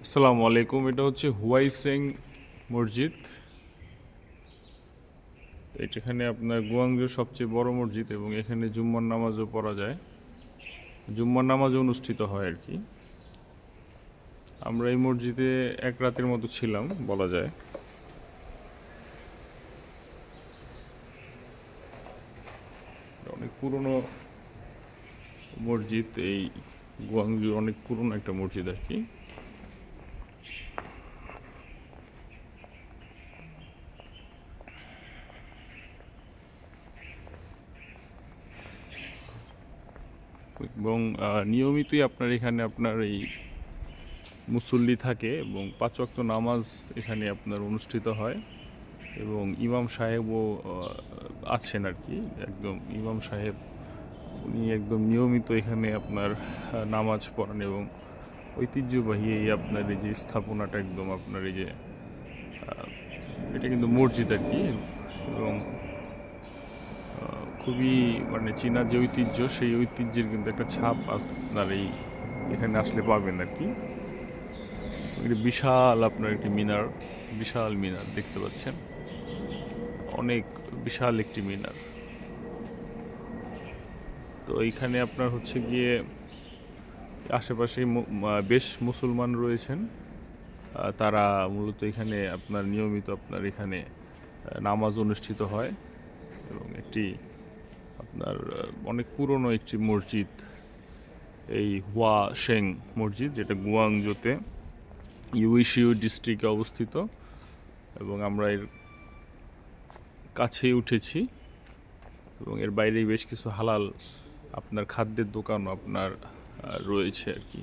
আসসালামু আলাইকুম। এটা হচ্ছে হুয়াইসেং মসজিদ। এখানে আপনার গুয়াংজুর সবচেয়ে বড় মসজিদ এবং এখানে জুম্মার নামাজও পড়া যায়, জুম্মার নামাজও অনুষ্ঠিত হয় আর কি। আমরা এই মসজিদে এক রাতের মতো ছিলাম বলা যায়। অনেক পুরনো মসজিদ, এই গুয়াংজুর অনেক পুরনো একটা মসজিদ আর কি। এবং নিয়মিতই আপনার এখানে আপনার এই মুসল্লি থাকে এবং ৫ ওয়াক্ত নামাজ এখানে আপনার অনুষ্ঠিত হয় এবং ইমাম সাহেবও আছেন আর কি। একদম ইমাম সাহেব উনি একদম নিয়মিত এখানে আপনার নামাজ পড়ান এবং ঐতিহ্যবাহী এই আপনার এই যে স্থাপনাটা একদম আপনার এই যে এটা কিন্তু মসজিদ আর কি। এবং খুবই মানে চীনা যে ঐতিহ্য, সেই ঐতিহ্যের কিন্তু একটা ছাপ আপনার এই এখানে আসলে পাবেন আর কি। বিশাল আপনার একটি মিনার, বিশাল মিনার দেখতে পাচ্ছেন, অনেক বিশাল একটি মিনার। তো এইখানে আপনার হচ্ছে গিয়ে আশেপাশে বেশ মুসলমান রয়েছেন, তারা মূলত এখানে আপনার নিয়মিত আপনার এখানে নামাজ অনুষ্ঠিত হয় এবং একটি আপনার অনেক পুরনো একটি মসজিদ, এই হুয়া শেং মসজিদ, যেটা গুয়াংজোতে ইউইশিউ ডিস্ট্রিক্টে অবস্থিত। এবং আমরা এর কাছেই উঠেছি এবং এর বাইরেই বেশ কিছু হালাল আপনার খাদ্যের দোকানও আপনার রয়েছে আর কি।